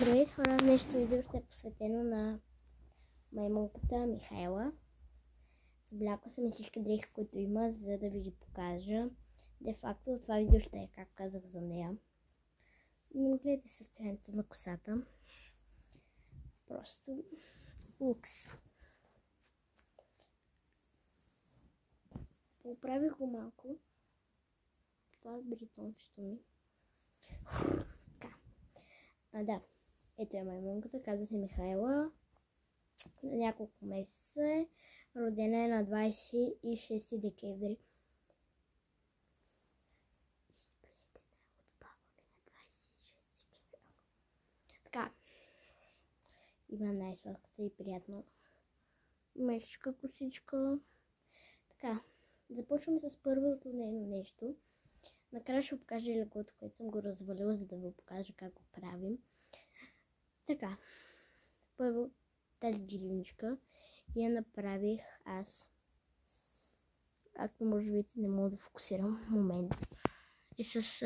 Здравейте хора, днешното видео ще е посветено на маймунката Михайла. Облякла съм и всички дрехи, които има, за да ви ги покажа. Де факто това видео ще е, как казах, за нея. Но гледайте състоянието на косата. Просто лукс. Поправих го малко. Това е бритончето ми. Да. Ето е маймунката, казва се Михайла. На няколко месеца е. Родена е на 26 декември. Така. Има най-сладката и приятна мечка косичка. Така. Започваме с първото нейно нещо. Накрая ще покажа леглото, което съм го развалила, за да ви покажа как го правим. Така, първо тази гривничка я направих аз. Както може да видите, не мога да фокусирам в момента. И с...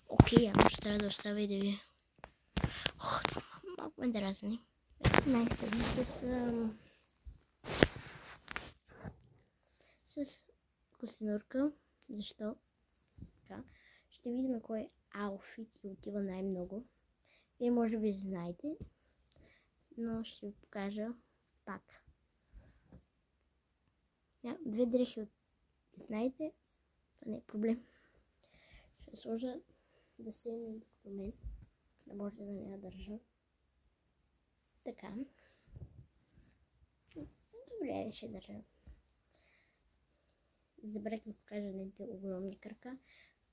Окей, аз ще трябва да оставя и да ви... малко ме дразни. Най-съдно с костенурка. Защо? Така. Ще видим на кой аутфит ти отива най-много. Вие може би знаете, но ще ви покажа пак. Две дрехи от знаете, това не е проблем. Ще сложа да се има докато мен, да може да не я държа. Така. Добре, ще държа. Забрах да покажа нейните огромни крака.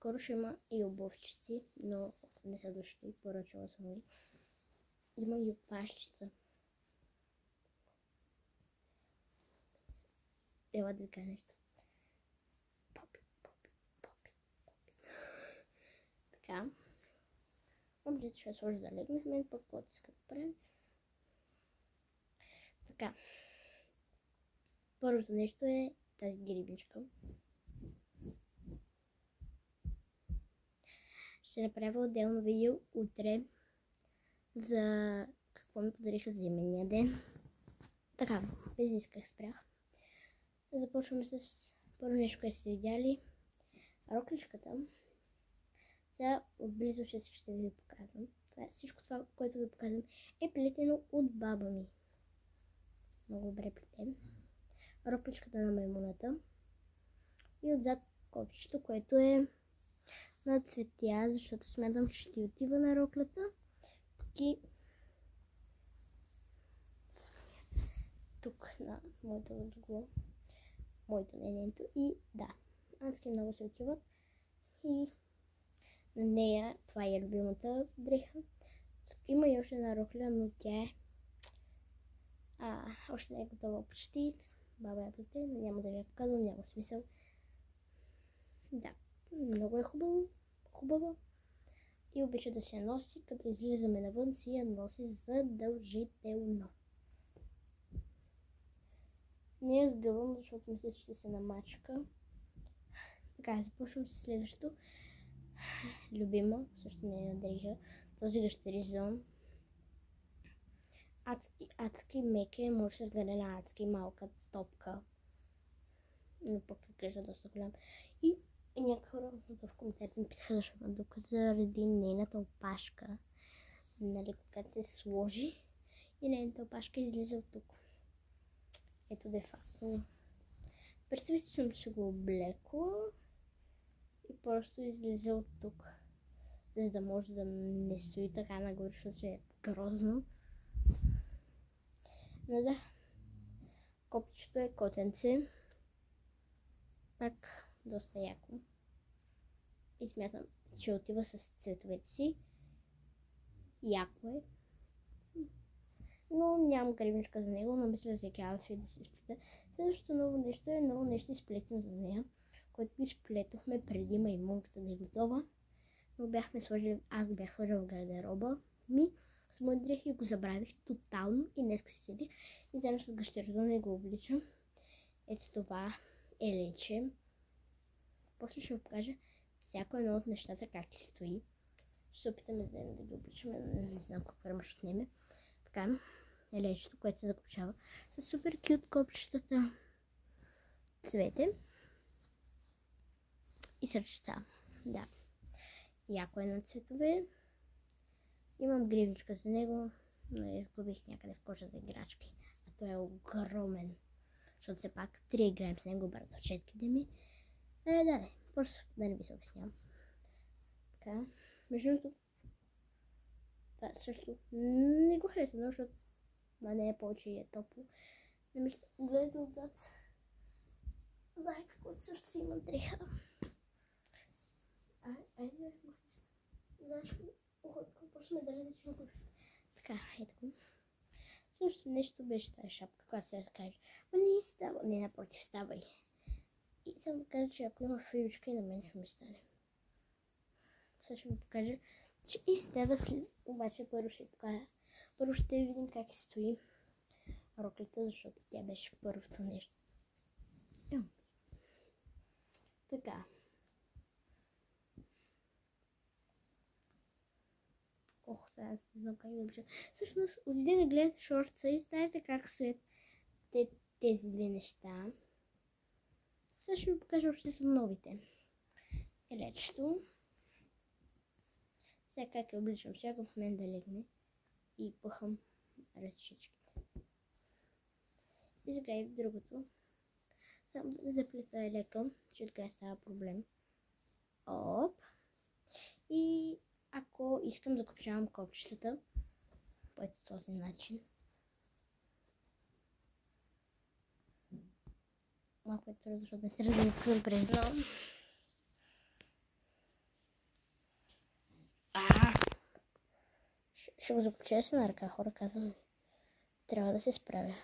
Скоро ще има и обувчици, но не са дошли, поръчала съм ги. Има и опашчица. Ела да ви кажа нещо. Попи. Така. Обичате ще сложа да легне в мен, пък каквото иска да правим. Така. Първото нещо е тази грибничка. Ще направя отделно видео утре за какво ми подариха за именния ден. Така, без исках спрях. Започваме с първо нещо, което сте видяли. Рокличката. Сега отблизо ще ви показвам. Всичко това, което ви показвам, е плетено от баба ми. Много добре плетен. Рокличката на маймуната. И отзад копчето, което е на цветя, защото смятам, че ще отива на роклята. И тук на моето легло. Моето нейното. И да, адски много се отиват. И на нея, това е любимата дреха. Има и още една рокля, но тя е още не е готова почти. Баба я плете, но няма да ви я показвам, няма смисъл. Да, много е хубава. И обича да се носи, като излизаме навън, си я носи задължително. Не я сгъвам, защото мисля, че ще се намачка. Така, започвам с следващото. Любима, също не я дрежа. Този гащеризон. Адски мек е, може да се сгъде на адски малка топка. Но пък изглежда доста голям. И някакви хора в коментарите ми питаха защо ме дука заради нейната опашка. Нали, когато се сложи и нейната опашка излиза от тук. Ето де факто. Представете, че съм си го облекла и просто излиза от тук. За да може да не стои така нагоре, защото е грозно. Но да, копчето е котенце. Пак доста яко. И смятам, че отива с цветовете си. Яко е. Но нямам гривничка за него, но мисля всеки аутфит да се изплета. Следващото ново нещо изплетено за нея, което ми сплетохме преди маймунката да е готова. Но аз го бях сложила в гардероба ми с мои дрехи и го забравих тотално и днес си седих и заедно с гащеризона го обличам. Ето това е лече. После ще ви покажа всяко едно от нещата как стои. Ще се опитаме заедно да ги обличаме, не знам колко време ще отнеме. Така, лечето, което се закопчава с супер кют копчетата цвете и сърчица. Да, яко е на цветове. Имам гривничка за него, но я изгубих някъде в кожата играчки. А той е огромен, защото все пак 3 играем с него бързо четките ми. Да, просто да не ви се обяснявам. Така, между другото, това също не го харесвам, защото на нея повече е топло. Не ми гледате отзад зайка, който също си има дреха. Айде, знаеш ли, просто сме дали да чуем кушата. Така, ето. Също нещо беше тази шапка, която се разкаже. Ма не става, не напротив, ставай. И само да кажа, че ако има фиричка и на мен ще ми стане. Сега ще ви покажа, че и става след, обаче първо ще видим как стои роклята, защото тя беше първото нещо. Така. Сега аз не знам как да обичам. Всъщност, отиде да гледате шортса и знаете как стоят тези две неща. Сега ще ви покажа още са новите. Лечето. Сега как я обличам, чакам в мен да легне и пъхам ръчичките. И сега и в другото. Само да не заплета лека, че така става проблем. Оп. И ако искам да копчавам копчетата по този начин. Малко е трудно, защото не се разликвам преди. Но... Ще го закопчая се на ръка, хора, казвам. Трябва да се справя.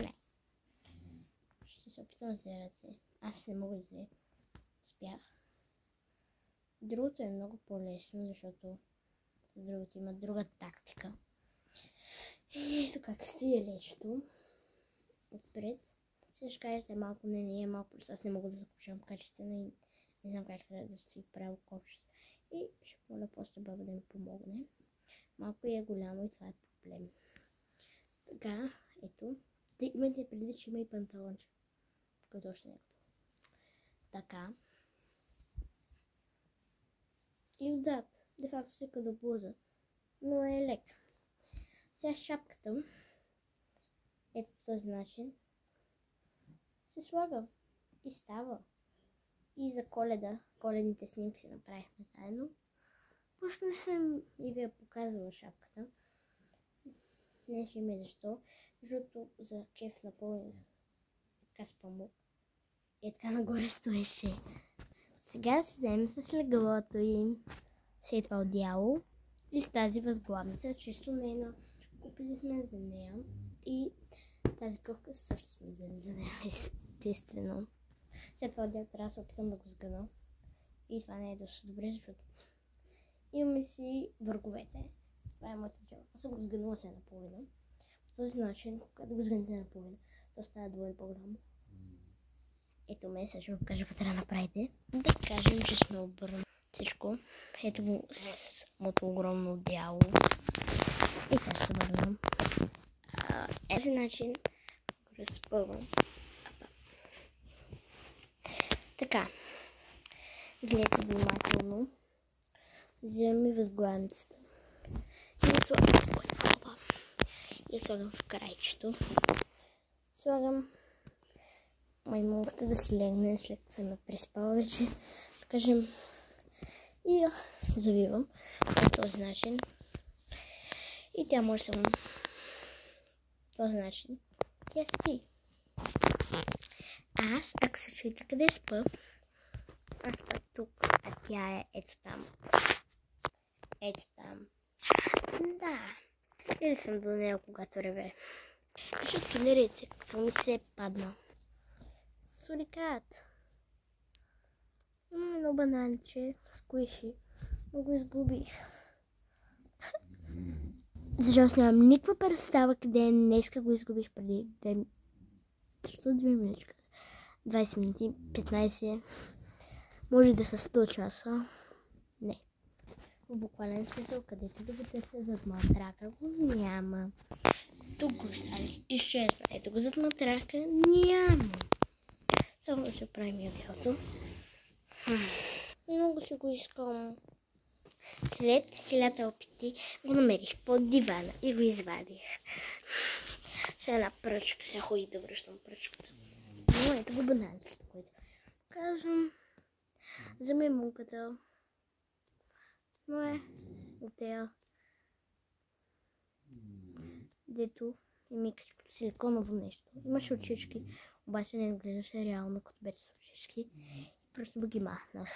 Не. Ще се опитам с ръце. Аз не мога да успях. Другото е много по-лесно, защото другото има друга тактика. И ето как стои лечето отпред. Ще кажете малко не е малко, просто аз не мога да закопчавам качествено и не знам как трябва да стои право копчето. И ще моля просто баба да ми помогне. Малко е голямо и това е проблем. Така, ето. Да имате предвид, че има и панталонче, който още не е. Така. И отзад. Де факто се като блуза. Но е лек. Сега шапката. Ето по този начин. Се слага. И става. И за Коледа. Коледните снимки си направихме заедно. Просто не съм и ви я показвала шапката. Не ще има защо. Защото за кеф напълних така с памук. И така нагоре стоеше. Сега да се вземем с леглото им. След това одеяло. И с тази възглавница, често нейна. Купили сме за нея. И тази кървка също сме взели за нея. Естествено. След това одеяло трябва да се опитам да го сгъна. И това не е доста добре, защото имаме си върговете. Това е моето дело. Аз съм го сгънала се наполовина. По този начин, когато го сгънете наполовина, то става двойно по-голямо. Ето ме, сега ще ви покажа какво трябва да направите. Да кажем, че сме обърнали всичко. Ето го с моето огромно одеяло. И сега ще се върнам. Този начин го разпъвам. Така. Гледайте внимателно. Вземаме възглавницата. И я слагам в крайчето. Слагам маймунката да си легне, след това ме преспала вече, да кажем, и я завивам по този начин. И тя може само по този начин. Тя спи. Аз, ако се чуете къде спа, аз спа тук, а тя е ето там. Ето там. Да. Или съм до нея, когато реве. Защото гледайте, какво ми се е падна. Сурикат. Имам едно бананче с куиши, но го изгубих. Защото нямам никаква представа къде е. Днеска го изгубих преди 2 минути. 20 минути, 15, може да са 100 часа. Не. В буквален смисъл, където да го търся зад матрака, го няма. Тук го оставих. Изчезна. Ето го зад матрака. Няма. Само да се оправим яделото. Много си го искам. След 1000 опити го намерих под дивана и го извадих. С една пръчка. Сега ходи да връщам пръчката. Но ето го бананчето, което казвам. За маймунката. Но е от тея. Дето има като силиконово нещо. Имаше очички, обаче не изглеждаше реално като беше с очички. Просто го ги махнах.